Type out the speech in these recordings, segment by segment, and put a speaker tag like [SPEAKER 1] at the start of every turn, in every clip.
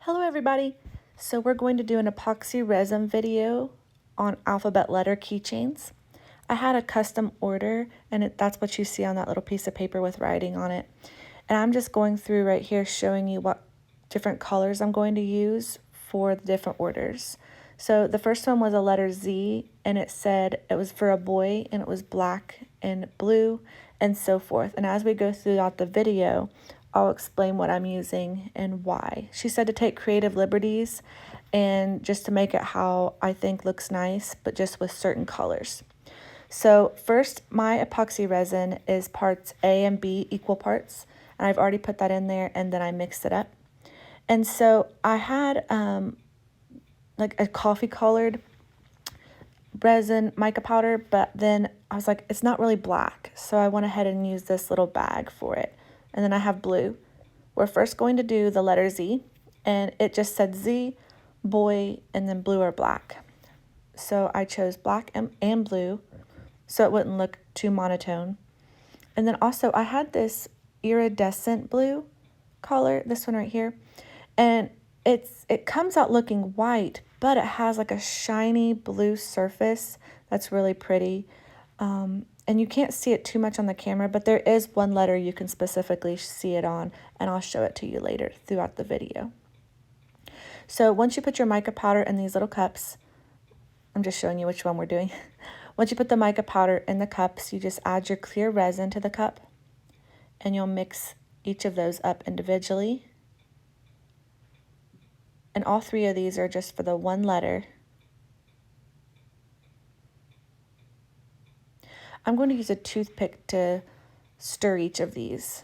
[SPEAKER 1] Hello everybody! So we're going to do an epoxy resin video on alphabet letter keychains. I had a custom order and that's what you see on that little piece of paper with writing on it. And I'm just going through right here showing you what different colors I'm going to use for the different orders. So the first one was a letter Z and it said it was for a boy and it was black and blue and so forth. And as we go throughout the video, I'll explain what I'm using and why. She said to take creative liberties and just to make it how I think looks nice, but just with certain colors. So first, my epoxy resin is parts A and B, equal parts. And I've already put that in there and then I mixed it up. And so I had like a coffee colored resin mica powder, but then I was like, it's not really black. So I went ahead and used this little bag for it. And then I have blue. We're first going to do the letter Z, and it just said Z, boy, and then blue or black. So I chose black and blue so it wouldn't look too monotone. And then also I had this iridescent blue color, this one right here, and it comes out looking white, but it has like a shiny blue surface that's really pretty. And you can't see it too much on the camera, but there is one letter you can specifically see it on, and I'll show it to you later throughout the video. So once you put your mica powder in these little cups, I'm just showing you which one we're doing. Once you put the mica powder in the cups, you just add your clear resin to the cup, and you'll mix each of those up individually. And all three of these are just for the one letter. I'm going to use a toothpick to stir each of these.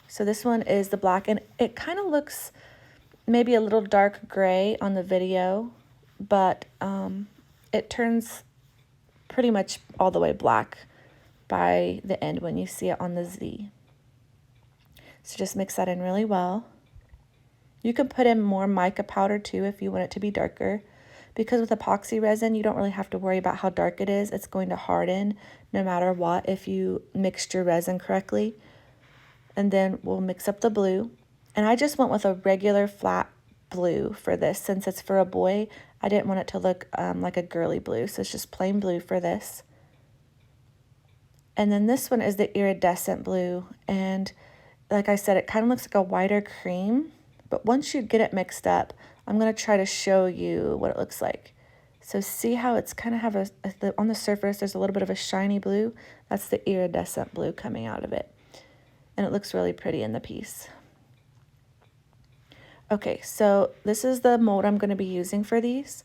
[SPEAKER 1] So this one is the black, and it kind of looks maybe a little dark gray on the video, but it turns pretty much all the way black by the end when you see it on the Z. So just mix that in really well. You can put in more mica powder too if you want it to be darker. Because with epoxy resin, you don't really have to worry about how dark it is. It's going to harden no matter what if you mixed your resin correctly. And then we'll mix up the blue. And I just went with a regular flat blue for this. Since it's for a boy, I didn't want it to look like a girly blue. So it's just plain blue for this. And then this one is the iridescent blue. And like I said, it kind of looks like a whiter cream. But once you get it mixed up, I'm going to try to show you what it looks like. So see how it's kind of have on the surface, there's a little bit of a shiny blue. That's the iridescent blue coming out of it. And it looks really pretty in the piece. Okay, so this is the mold I'm going to be using for these.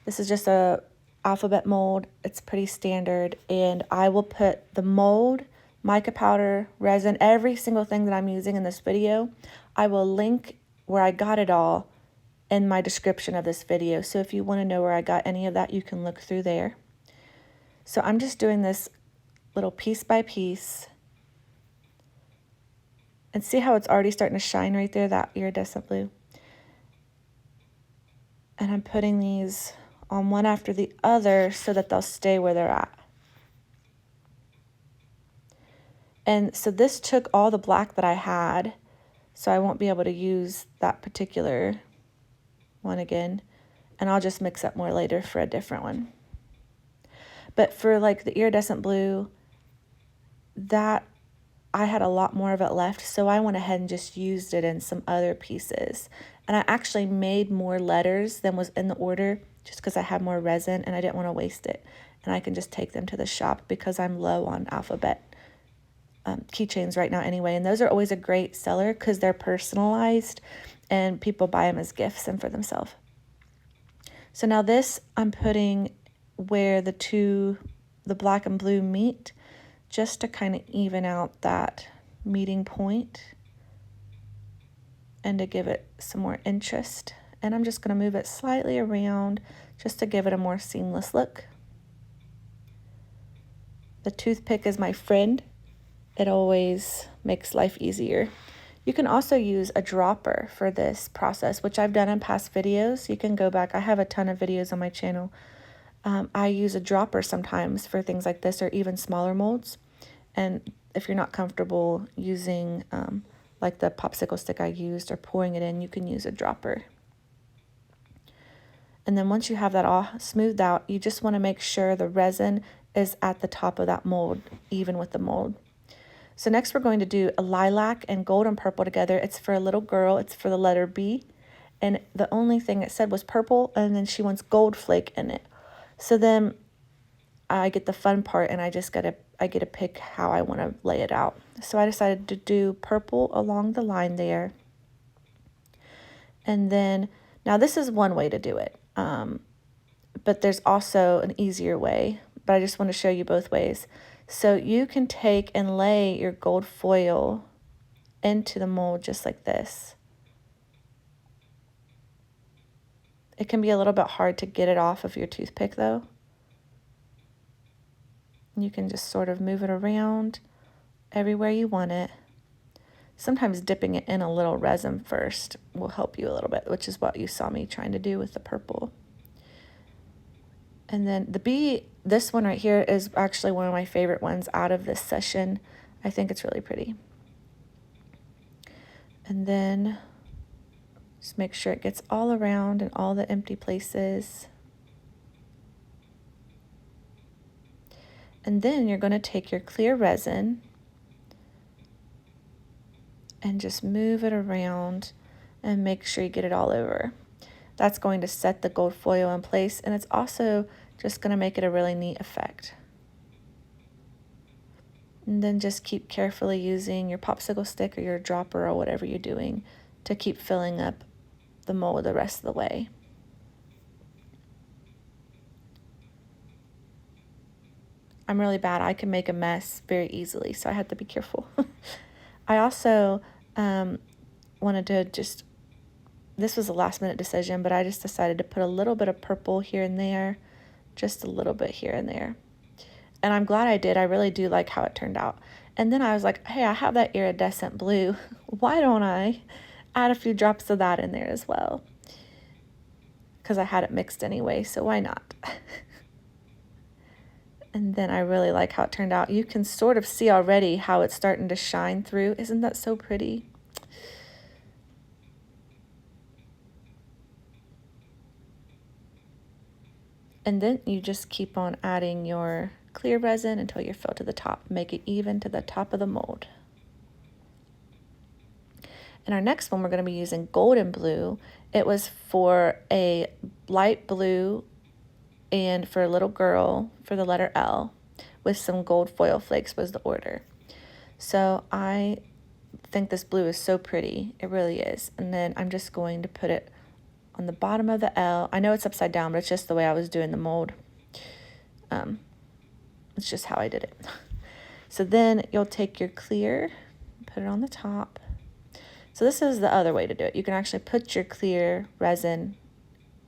[SPEAKER 1] This is just a alphabet mold. It's pretty standard. And I will put the mold, mica powder, resin, every single thing that I'm using in this video. I will link where I got it all in my description of this video. So if you want to know where I got any of that, you can look through there. So I'm just doing this little piece by piece. And see how it's already starting to shine right there, that iridescent blue. And I'm putting these on one after the other so that they'll stay where they're at. And so this took all the black that I had, so I won't be able to use that particular one again, and I'll just mix up more later for a different one. But for like the iridescent blue, that I had a lot more of it left, so I went ahead and just used it in some other pieces. And I actually made more letters than was in the order just because I had more resin and I didn't want to waste it. And I can just take them to the shop because I'm low on alphabet keychains right now anyway. And those are always a great seller because they're personalized and people buy them as gifts and for themselves. So now this I'm putting where the black and blue meet, just to kind of even out that meeting point and to give it some more interest. And I'm just going to move it slightly around just to give it a more seamless look. The toothpick is my friend. It always makes life easier. You can also use a dropper for this process, which I've done in past videos. You can go back. I have a ton of videos on my channel. I use a dropper sometimes for things like this or even smaller molds. And if you're not comfortable using like the popsicle stick I used, or pouring it in, you can use a dropper. And then once you have that all smoothed out, you just want to make sure the resin is at the top of that mold, even with the mold. So next we're going to do a lilac and gold and purple together. It's for a little girl. It's for the letter B. And the only thing it said was purple, and then she wants gold flake in it. So then I get the fun part, and I get to pick how I want to lay it out. So I decided to do purple along the line there. And then, now this is one way to do it. But there's also an easier way, but I just want to show you both ways. So you can take and lay your gold foil into the mold just like this. It can be a little bit hard to get it off of your toothpick though. You can just sort of move it around everywhere you want it. Sometimes dipping it in a little resin first will help you a little bit, which is what you saw me trying to do with the purple. And then the B, this one right here is actually one of my favorite ones out of this session. I think it's really pretty. And then just make sure it gets all around in all the empty places. And then you're going to take your clear resin and just move it around and make sure you get it all over. That's going to set the gold foil in place, and it's also just going to make it a really neat effect. And then just keep carefully using your popsicle stick or your dropper or whatever you're doing to keep filling up the mold the rest of the way. I'm really bad. I can make a mess very easily, so I had to be careful. I also wanted to this was a last minute decision, but I just decided to put a little bit of purple here and there, just a little bit here and there. And I'm glad I did. I really do like how it turned out. And then I was like, hey, I have that iridescent blue. Why don't I add a few drops of that in there as well? Because I had it mixed anyway, so why not? And then I really like how it turned out. You can sort of see already how it's starting to shine through. Isn't that so pretty? And then you just keep on adding your clear resin until you're filled to the top. Make it even to the top of the mold. And our next one, we're going to be using golden blue. It was for a light blue and for a little girl for the letter L with some gold foil flakes was the order. So I think this blue is so pretty. It really is. And then I'm just going to put it on the bottom of the L. I know it's upside down, but it's just the way I was doing the mold. It's just how I did it. So then you'll take your clear, put it on the top. So this is the other way to do it. You can actually put your clear resin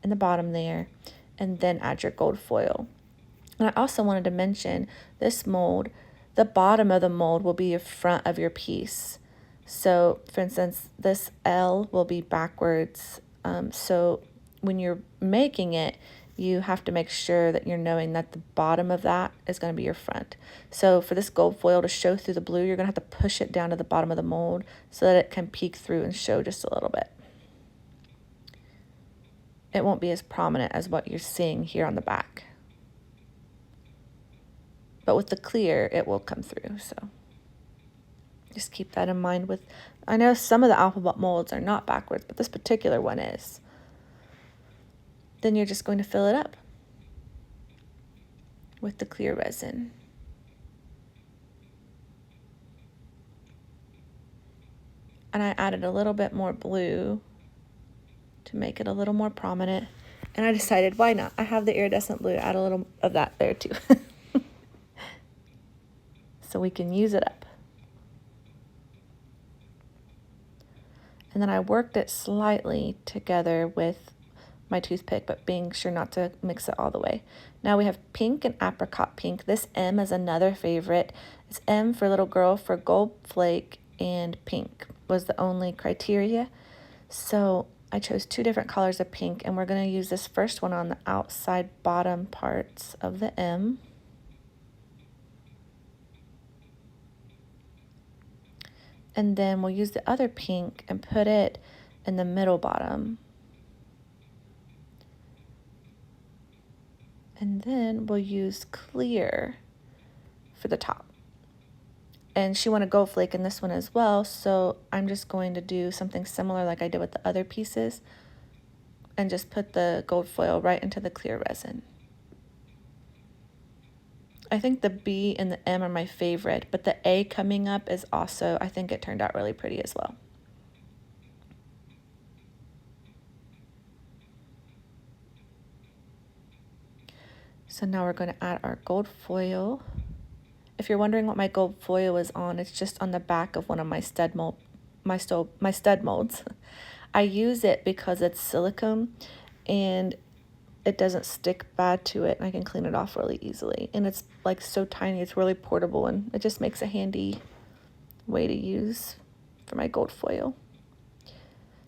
[SPEAKER 1] in the bottom there and then add your gold foil. And I also wanted to mention this mold, the bottom of the mold will be your front of your piece. So for instance, this L will be backwards. So when you're making it, you have to make sure that you're knowing that the bottom of that is going to be your front. So for this gold foil to show through the blue, you're going to have to push it down to the bottom of the mold so that it can peek through and show just a little bit. It won't be as prominent as what you're seeing here on the back. But with the clear, it will come through, so just keep that in mind. I know some of the alphabet molds are not backwards, but this particular one is. Then you're just going to fill it up with the clear resin. And I added a little bit more blue to make it a little more prominent. And I decided, why not? I have the iridescent blue, add a little of that there too. So we can use it up. And then I worked it slightly together with my toothpick, but being sure not to mix it all the way. Now we have pink and apricot pink. This M is another favorite. It's M for little girl for gold flake, and pink was the only criteria. So I chose two different colors of pink, and we're going to use this first one on the outside bottom parts of the M. And then we'll use the other pink and put it in the middle bottom. And then we'll use clear for the top. And she wanted gold flake in this one as well, so I'm just going to do something similar like I did with the other pieces and just put the gold foil right into the clear resin. I think the B and the M are my favorite, but the A coming up is also, I think it turned out really pretty as well. So now we're going to add our gold foil. If you're wondering what my gold foil is on, it's just on the back of one of my stud molds. I use it because it's silicone and it doesn't stick bad to it, and I can clean it off really easily. And it's like so tiny, it's really portable, and it just makes a handy way to use for my gold foil.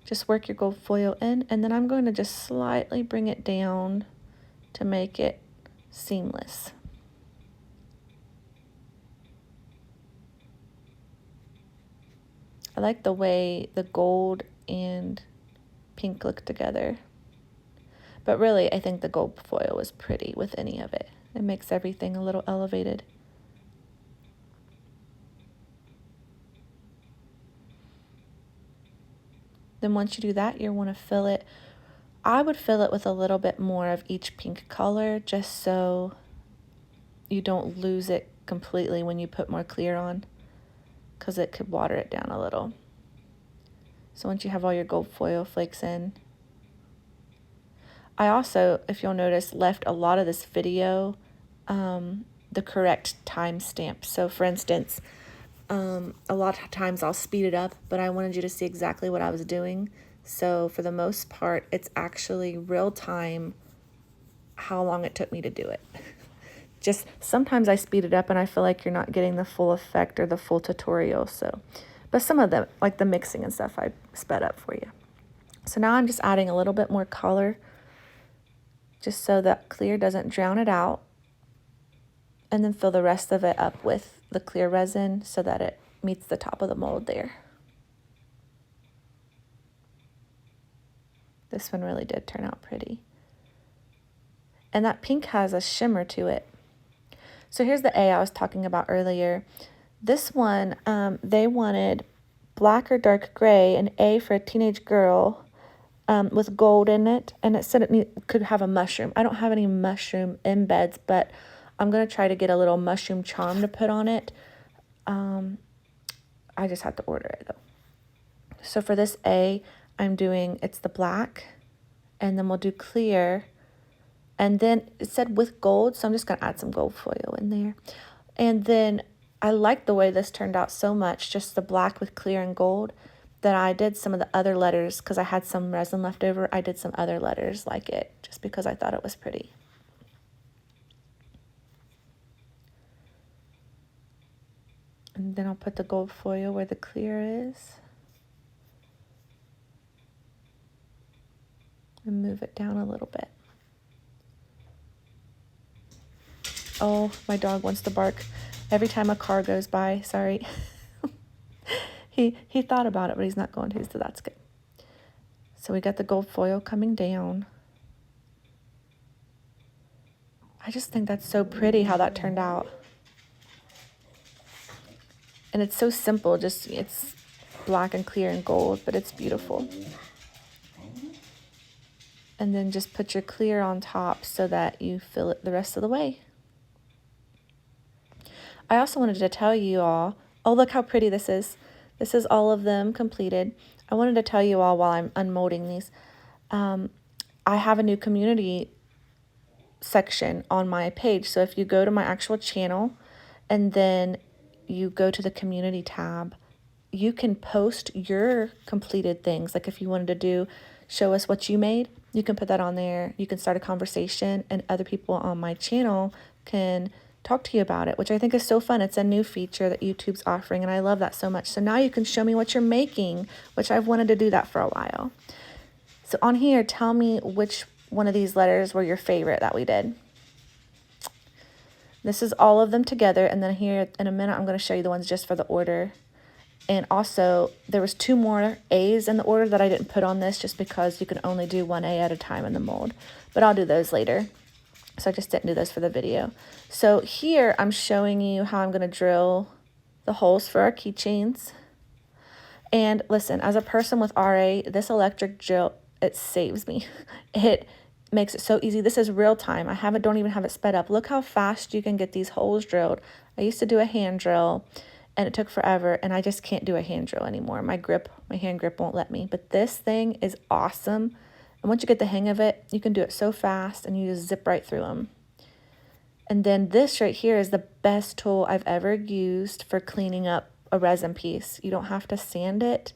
[SPEAKER 1] Just work your gold foil in, and then I'm going to just slightly bring it down to make it seamless. I like the way the gold and pink look together. But really, I think the gold foil was pretty with any of it. It makes everything a little elevated. Then once you do that, you want to fill it. I would fill it with a little bit more of each pink color just so you don't lose it completely when you put more clear on, because it could water it down a little. So once you have all your gold foil flakes in, I also, if you'll notice, left a lot of this video the correct timestamp. So for instance, a lot of times I'll speed it up, but I wanted you to see exactly what I was doing. So for the most part, it's actually real time how long it took me to do it. Just sometimes I speed it up and I feel like you're not getting the full effect or the full tutorial. So, but some of them, like the mixing and stuff, I sped up for you. So now I'm just adding a little bit more color just so that clear doesn't drown it out. And then fill the rest of it up with the clear resin so that it meets the top of the mold there. This one really did turn out pretty. And that pink has a shimmer to it. So here's the A I was talking about earlier. This one, they wanted black or dark gray, an A for a teenage girl with gold in it. And it said it could have a mushroom. I don't have any mushroom embeds, but I'm going to try to get a little mushroom charm to put on it. I just have to order it though. So for this A, I'm doing, it's the black, and then we'll do clear. And then it said with gold, so I'm just going to add some gold foil in there. And then I like the way this turned out so much, just the black with clear and gold, that I did some of the other letters because I had some resin left over. I did some other letters like it just because I thought it was pretty. And then I'll put the gold foil where the clear is. And move it down a little bit. Oh, my dog wants to bark every time a car goes by. Sorry. He thought about it, but he's not going to, so that's good. So we got the gold foil coming down. I just think that's so pretty how that turned out. And it's so simple, just it's black and clear and gold, but it's beautiful. And then just put your clear on top so that you fill it the rest of the way. I also wanted to tell you all, oh, look how pretty this is. This is all of them completed. I wanted to tell you all while I'm unmolding these, I have a new community section on my page. So if you go to my actual channel and then you go to the community tab, you can post your completed things. Like if you wanted to do, show us what you made, you can put that on there. You can start a conversation and other people on my channel can talk to you about it, which I think is so fun. It's a new feature that YouTube's offering, and I love that so much. So now you can show me what you're making, which I've wanted to do that for a while. So on here, tell me which one of these letters were your favorite that we did. This is all of them together, and then here in a minute, I'm going to show you the ones just for the order. And also, there was 2 more A's in the order that I didn't put on this just because you can only do 1 A at a time in the mold. But I'll do those later. So I just didn't do those for the video. So here I'm showing you how I'm going to drill the holes for our keychains. And listen, as a person with RA, this electric drill, it saves me. It makes it so easy. This is real time. Don't even have it sped up. Look how fast you can get these holes drilled. I used to do a hand drill and it took forever, and I just can't do a hand drill anymore. My hand grip won't let me. But this thing is awesome. And once you get the hang of it, you can do it so fast and you just zip right through them. And then this right here is the best tool I've ever used for cleaning up a resin piece. You don't have to sand it.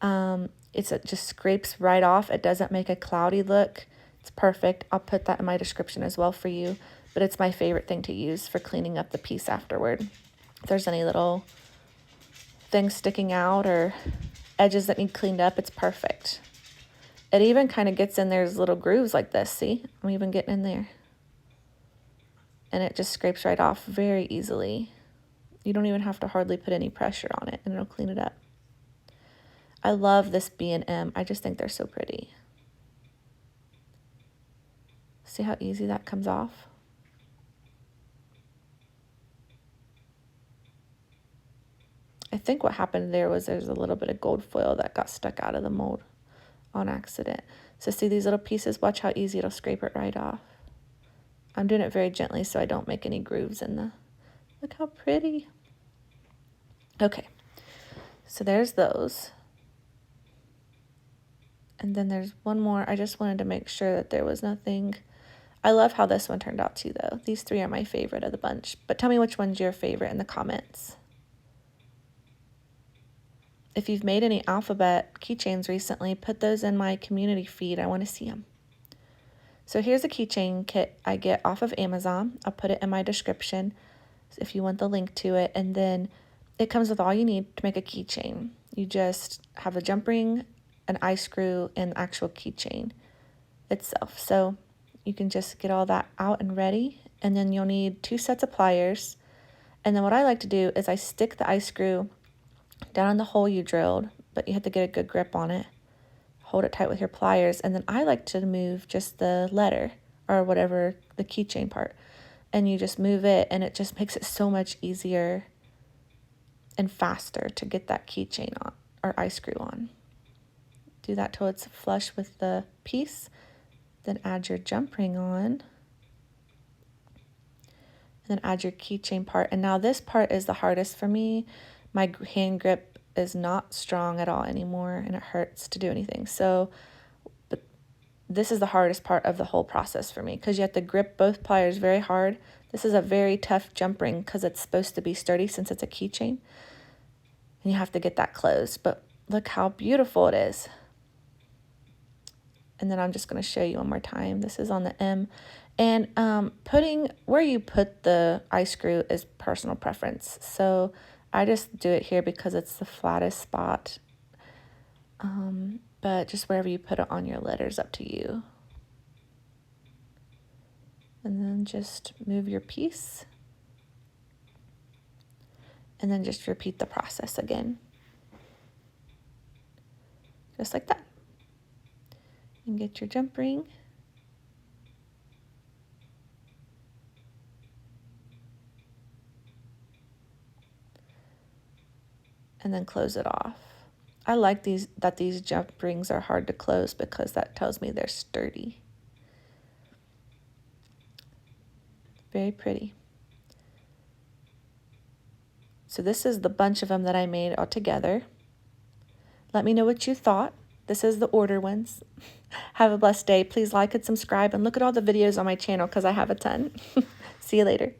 [SPEAKER 1] It just scrapes right off. It doesn't make a cloudy look. It's perfect. I'll put that in my description as well for you. But it's my favorite thing to use for cleaning up the piece afterward. If there's any little things sticking out or edges that need cleaned up, it's perfect. It even kind of gets in there's little grooves like this. See, I'm even getting in there. And it just scrapes right off very easily. You don't even have to hardly put any pressure on it and it'll clean it up. I love this B&M. I just think they're so pretty. See how easy that comes off? I think what happened there was there's a little bit of gold foil that got stuck out of the mold on accident. So see these little pieces? Watch how easy it'll scrape it right off. I'm doing it very gently so I don't make any grooves in the... Look how pretty. Okay, so there's those. And then there's one more. I just wanted to make sure that there was nothing. I love how this one turned out too, though. These 3 are my favorite of the bunch. But tell me which one's your favorite in the comments. If you've made any alphabet keychains recently, put those in my community feed. I want to see them. So here's a keychain kit I get off of Amazon. I'll put it in my description if you want the link to it. And then it comes with all you need to make a keychain. You just have a jump ring, an eye screw, and the actual keychain itself. So you can just get all that out and ready. And then you'll need 2 sets of pliers. And then what I like to do is I stick the eye screw down in the hole you drilled, but you have to get a good grip on it. Hold it tight with your pliers. And then I like to move just the letter or whatever, the keychain part. And you just move it and it just makes it so much easier and faster to get that keychain on or eye screw on. Do that till it's flush with the piece. Then add your jump ring on. And then add your keychain part. And now this part is the hardest for me. My hand grip is not strong at all anymore and it hurts to do anything. So but this is the hardest part of the whole process for me because you have to grip both pliers very hard. This is a very tough jump ring because it's supposed to be sturdy since it's a keychain. And you have to get that closed. But look how beautiful it is. And then I'm just going to show you one more time. This is on the M. And putting where you put the eye screw is personal preference. So I just do it here because it's the flattest spot. But just wherever you put it on your lid is up to you. And then just move your piece. And then just repeat the process again. Just like that. And get your jump ring. And then close it off. I like these jump rings are hard to close because that tells me they're sturdy. Very pretty. So this is the bunch of them that I made all together. Let me know what you thought. This is the order ones. Have a blessed day. Please like and subscribe and look at all the videos on my channel because I have a ton. See you later.